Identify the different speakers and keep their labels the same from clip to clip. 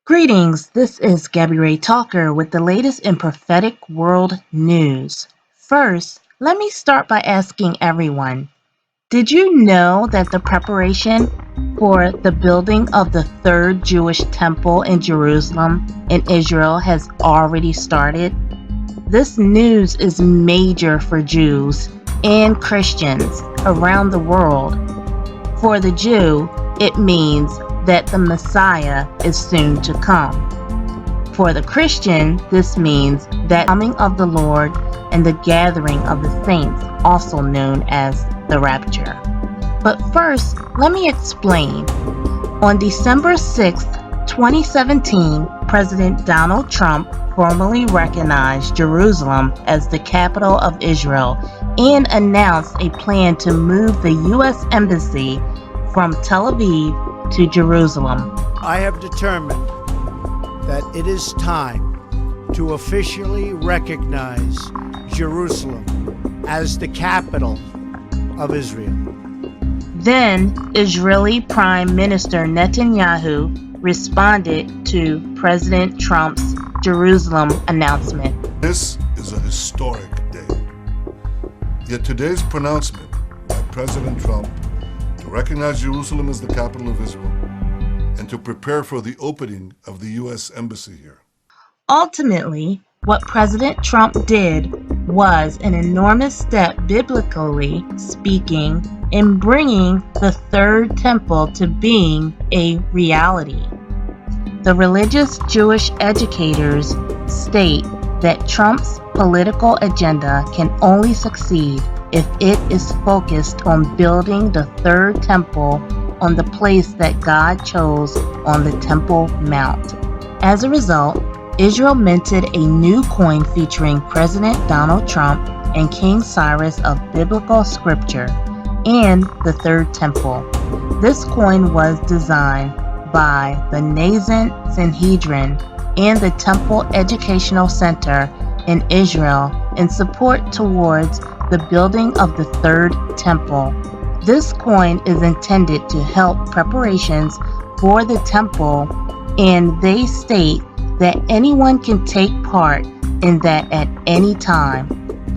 Speaker 1: Greetings, this is Gabby Ray Talker with the latest in prophetic world news. First, let me start by asking everyone, did you know that the preparation for the building of the third Jewish temple in Jerusalem in Israel has already started? This news is major for Jews and Christians around the world. For the Jew, it means that the Messiah is soon to come. For the Christian, this means that coming of the Lord and the gathering of the saints, also known as the rapture. But first, let me explain. On December 6, 2017, President Donald Trump formally recognized Jerusalem as the capital of Israel and announced a plan to move the U.S. Embassy from Tel Aviv to Jerusalem.
Speaker 2: I have determined that it is time to officially recognize Jerusalem as the capital of Israel.
Speaker 1: Then, Israeli Prime Minister Netanyahu responded to President Trump's Jerusalem announcement.
Speaker 3: This is a historic day. Yet today's pronouncement by President Trump to recognize Jerusalem as the capital of Israel and to prepare for the opening of the U.S. Embassy here.
Speaker 1: Ultimately, what President Trump did was an enormous step, biblically speaking, in bringing the third temple to being a reality. The religious Jewish educators state that Trump's political agenda can only succeed if it is focused on building the third temple on the place that God chose on the Temple Mount. As a result, Israel minted a new coin featuring President Donald Trump and King Cyrus of biblical scripture and the third temple. This coin was designed by the nascent Sanhedrin and the Temple Educational Center in Israel in support towards the building of the third temple. This coin is intended to help preparations for the temple, and they state that anyone can take part in that at any time.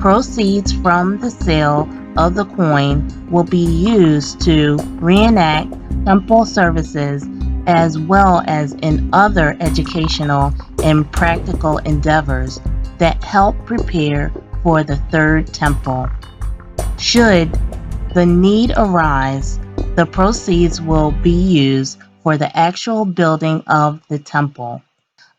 Speaker 1: Proceeds from the sale of the coin will be used to reenact temple services as well as in other educational and practical endeavors that help prepare for the third temple. Should the need arise, the proceeds will be used for the actual building of the temple.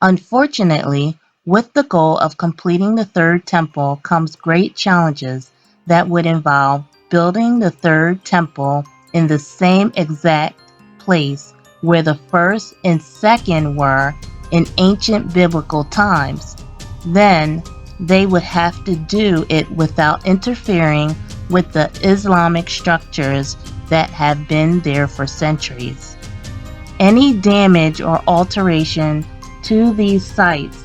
Speaker 1: Unfortunately, with the goal of completing the third temple comes great challenges that would involve building the third temple in the same exact place where the first and second were in ancient biblical times. Then they would have to do it without interfering with the Islamic structures that have been there for centuries. Any damage or alteration to these sites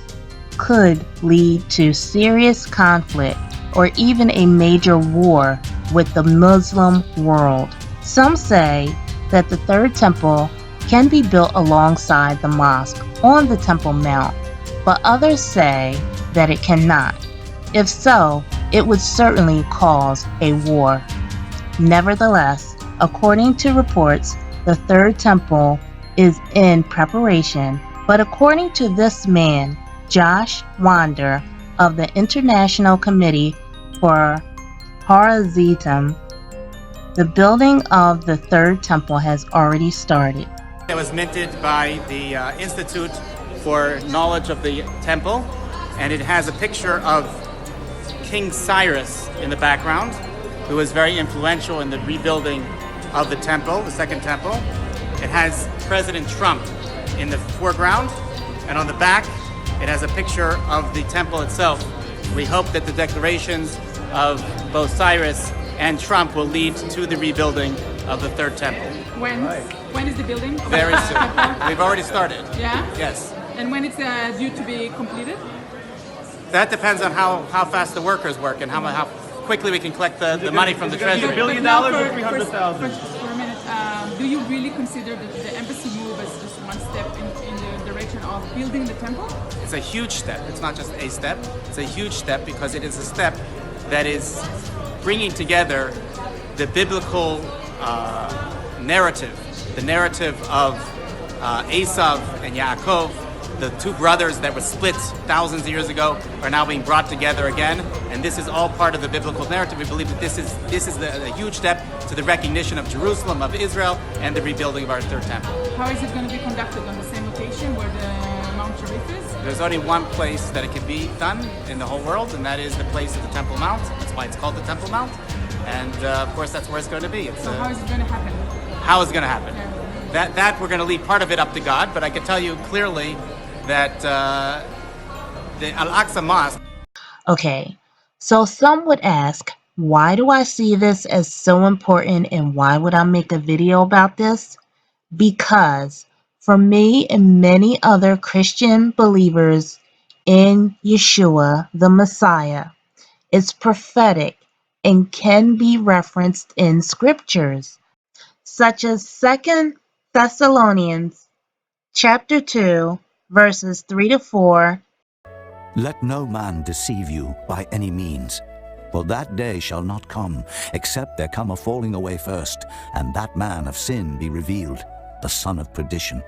Speaker 1: could lead to serious conflict or even a major war with the Muslim world. Some say that the third temple can be built alongside the mosque on the Temple Mount, but others say that it cannot. If so, it would certainly cause a war. Nevertheless, according to reports, the third temple is in preparation, but according to this man, Josh Wander of the International Committee for Harazim, the building of the third temple has already started.
Speaker 4: It was minted by the Institute for Knowledge of the Temple, and it has a picture of King Cyrus in the background, who was very influential in the rebuilding of the temple, the second temple. It has President Trump in the foreground, and on the back it has a picture of the temple itself. We hope that the declarations of both Cyrus and Trump will lead to the rebuilding of the third temple.
Speaker 5: When is the building?
Speaker 4: Very soon. We've already started.
Speaker 5: Yeah?
Speaker 4: Yes.
Speaker 5: And when it's due to be completed?
Speaker 4: That depends on how fast the workers work and how quickly we can collect the money from the treasury.
Speaker 6: $1 billion or 300,000?
Speaker 5: For a minute, do you really consider the embassy move as just one step in the direction of building the temple?
Speaker 4: It's a huge step. It's not just a step. It's a huge step because it is a step that is bringing together the biblical narrative, the narrative of Esav and Yaakov, the two brothers that were split thousands of years ago are now being brought together again, and this is all part of the biblical narrative. We believe that this is a huge step to the recognition of Jerusalem, of Israel, and the rebuilding of our third temple.
Speaker 5: How is it going to be conducted, on the same location where the Mount Sharif is?
Speaker 4: There's only one place that it can be done in the whole world, and that is the place of the Temple Mount. That's why it's called the Temple Mount, and of course that's where it's going to be.
Speaker 5: So how is it going to happen?
Speaker 4: How is it going to happen?
Speaker 5: Yeah.
Speaker 4: That we're going to leave part of it up to God, but I can tell you clearly that the Al-Aqsa Mosque.
Speaker 1: Okay, so some would ask, why do I see this as so important and why would I make a video about this? Because for me and many other Christian believers in Yeshua, the Messiah, it's prophetic and can be referenced in scriptures, such as 2 Thessalonians chapter 2, verses 3 to 4.
Speaker 7: Let no man deceive you by any means, for that day shall not come, except there come a falling away first, and that man of sin be revealed, the son of perdition,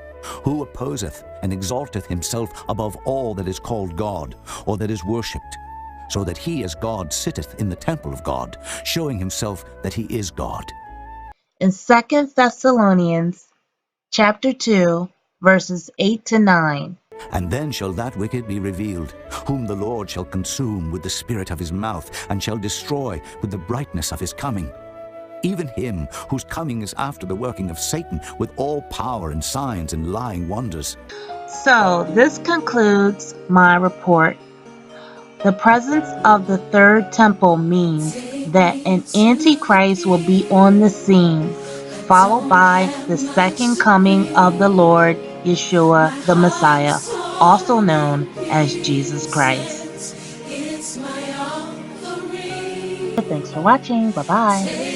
Speaker 7: who opposeth and exalteth himself above all that is called God, or that is worshipped, so that he as God sitteth in the temple of God, showing himself that he is God.
Speaker 1: In 2 Thessalonians chapter 2, verses 8 to 9.
Speaker 7: And then shall that wicked be revealed, whom the Lord shall consume with the spirit of his mouth, and shall destroy with the brightness of his coming. Even him whose coming is after the working of Satan, with all power and signs and lying wonders.
Speaker 1: So this concludes my report. The presence of the third temple means that an antichrist will be on the scene, followed by the second coming of the Lord Yeshua the Messiah, also known as Jesus Christ. Thanks for watching. Bye-bye.